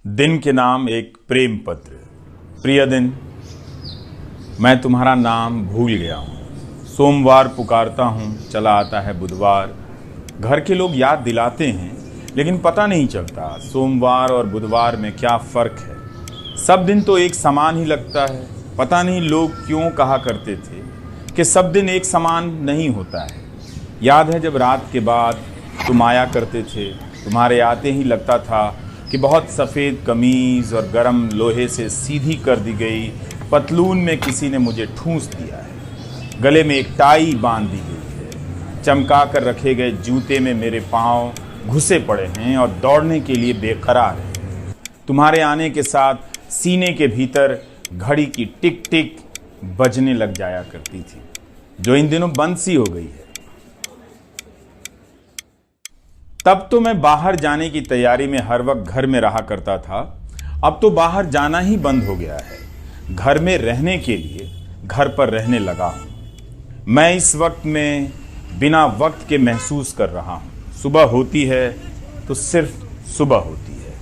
दिन के नाम एक प्रेम पत्र। प्रिय दिन, मैं तुम्हारा नाम भूल गया हूँ। सोमवार पुकारता हूँ, चला आता है बुधवार। घर के लोग याद दिलाते हैं, लेकिन पता नहीं चलता सोमवार और बुधवार में क्या फ़र्क है। सब दिन तो एक समान ही लगता है। पता नहीं लोग क्यों कहा करते थे कि सब दिन एक समान नहीं होता है। याद है जब रात के बाद तुम आया करते थे, तुम्हारे आते ही लगता था कि बहुत सफ़ेद कमीज़ और गरम लोहे से सीधी कर दी गई पतलून में किसी ने मुझे ठूंस दिया है। गले में एक टाई बांध दी गई है। चमका कर रखे गए जूते में मेरे पाँव घुसे पड़े हैं और दौड़ने के लिए बेकरार हैं। तुम्हारे आने के साथ सीने के भीतर घड़ी की टिक टिक बजने लग जाया करती थी, जो इन दिनों बंद सी हो गई है। तब तो मैं बाहर जाने की तैयारी में हर वक्त घर में रहा करता था। अब तो बाहर जाना ही बंद हो गया है। घर में रहने के लिए घर पर रहने लगा हूँ। मैं इस वक्त में बिना वक्त के महसूस कर रहा हूँ। सुबह होती है तो सिर्फ सुबह होती है।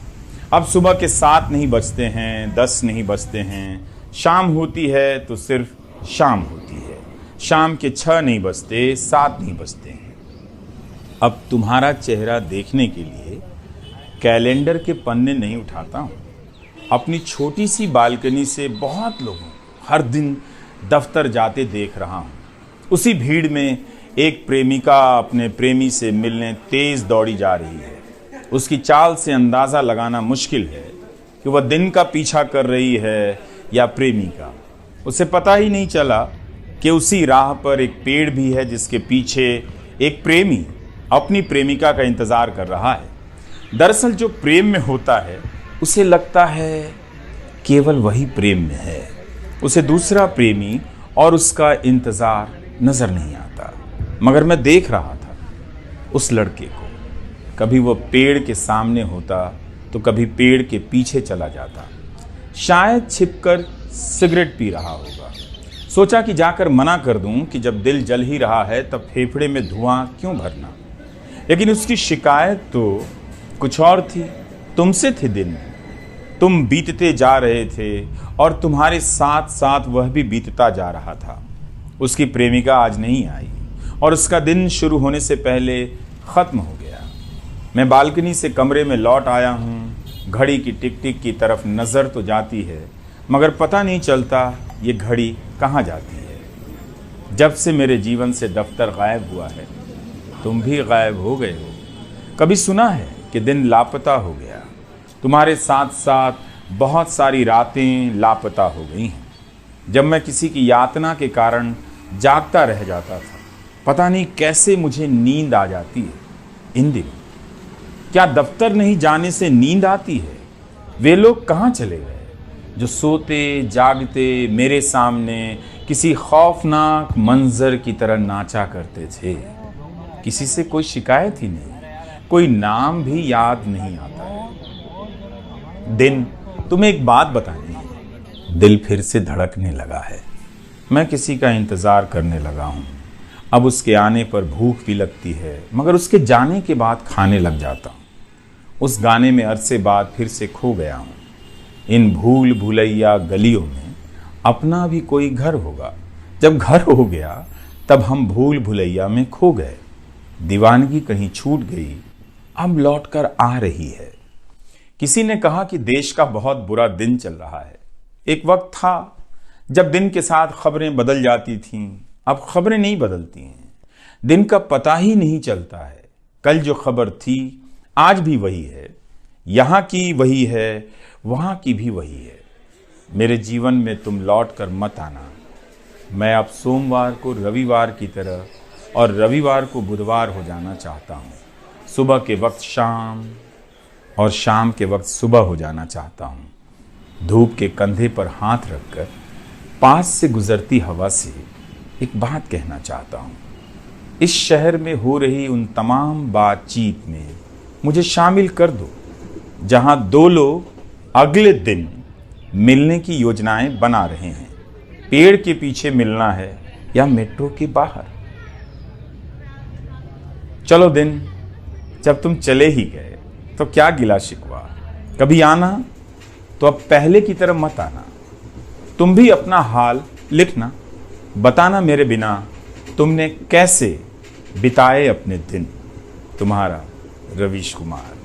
अब सुबह के 7 नहीं बजते हैं, 10 नहीं बजते हैं। शाम होती है तो सिर्फ शाम होती है। शाम के 6 नहीं बजते, 7 नहीं बजते हैं। अब तुम्हारा चेहरा देखने के लिए कैलेंडर के पन्ने नहीं उठाता हूँ। अपनी छोटी सी बालकनी से बहुत लोगों हर दिन दफ्तर जाते देख रहा हूँ। उसी भीड़ में एक प्रेमिका अपने प्रेमी से मिलने तेज दौड़ी जा रही है। उसकी चाल से अंदाज़ा लगाना मुश्किल है कि वह दिन का पीछा कर रही है या प्रेमी का। उसे पता ही नहीं चला कि उसी राह पर एक पेड़ भी है जिसके पीछे एक प्रेमी अपनी प्रेमिका का इंतज़ार कर रहा है। दरअसल जो प्रेम में होता है उसे लगता है केवल वही प्रेम में है। उसे दूसरा प्रेमी और उसका इंतज़ार नज़र नहीं आता। मगर मैं देख रहा था उस लड़के को। कभी वो पेड़ के सामने होता तो कभी पेड़ के पीछे चला जाता। शायद छिपकर सिगरेट पी रहा होगा। सोचा कि जाकर मना कर दूं कि जब दिल जल ही रहा है तब फेफड़े में धुआं क्यों भरना। लेकिन उसकी शिकायत तो कुछ और थी। तुमसे थे दिन, तुम बीतते जा रहे थे और तुम्हारे साथ साथ वह भी बीतता जा रहा था। उसकी प्रेमिका आज नहीं आई और उसका दिन शुरू होने से पहले ख़त्म हो गया। मैं बालकनी से कमरे में लौट आया हूँ। घड़ी की टिक टिक की तरफ नज़र तो जाती है, मगर पता नहीं चलता ये घड़ी कहाँ जाती है। जब से मेरे जीवन से दफ्तर गायब हुआ है, तुम भी गायब हो गए हो। कभी सुना है कि दिन लापता हो गया? तुम्हारे साथ साथ बहुत सारी रातें लापता हो गई हैं। जब मैं किसी की यातना के कारण जागता रह जाता था, पता नहीं कैसे मुझे नींद आ जाती है। इन दिनों क्या दफ्तर नहीं जाने से नींद आती है? वे लोग कहाँ चले गए जो सोते जागते मेरे सामने किसी खौफनाक मंजर की तरह नाचा करते थे? किसी से कोई शिकायत ही नहीं, कोई नाम भी याद नहीं आता है। दिन, तुम्हें एक बात बतानी है। दिल फिर से धड़कने लगा है। मैं किसी का इंतज़ार करने लगा हूँ। अब उसके आने पर भूख भी लगती है, मगर उसके जाने के बाद खाने लग जाता हूँ। उस गाने में अरसे बाद फिर से खो गया हूँ। इन भूल भुलैया गलियों में अपना भी कोई घर होगा। जब घर हो गया तब हम भूल भुलैया में खो गए। दीवानगी कहीं छूट गई, अब लौटकर आ रही है। किसी ने कहा कि देश का बहुत बुरा दिन चल रहा है। एक वक्त था जब दिन के साथ खबरें बदल जाती थीं। अब खबरें नहीं बदलती हैं। दिन का पता ही नहीं चलता है। कल जो खबर थी आज भी वही है। यहाँ की वही है, वहाँ की भी वही है। मेरे जीवन में तुम लौट कर मत आना। मैं अब सोमवार को रविवार की तरह और रविवार को बुधवार हो जाना चाहता हूँ। सुबह के वक्त शाम और शाम के वक्त सुबह हो जाना चाहता हूँ। धूप के कंधे पर हाथ रखकर पास से गुजरती हवा से एक बात कहना चाहता हूँ। इस शहर में हो रही उन तमाम बातचीत में मुझे शामिल कर दो, जहाँ 2 लोग अगले दिन मिलने की योजनाएं बना रहे हैं। पेड़ के पीछे मिलना है या मेट्रो के बाहर। चलो दिन, जब तुम चले ही गए तो क्या गिला शिकवा। कभी आना तो अब पहले की तरह मत आना। तुम भी अपना हाल लिखना, बताना मेरे बिना तुमने कैसे बिताए अपने दिन। तुम्हारा रवीश कुमार।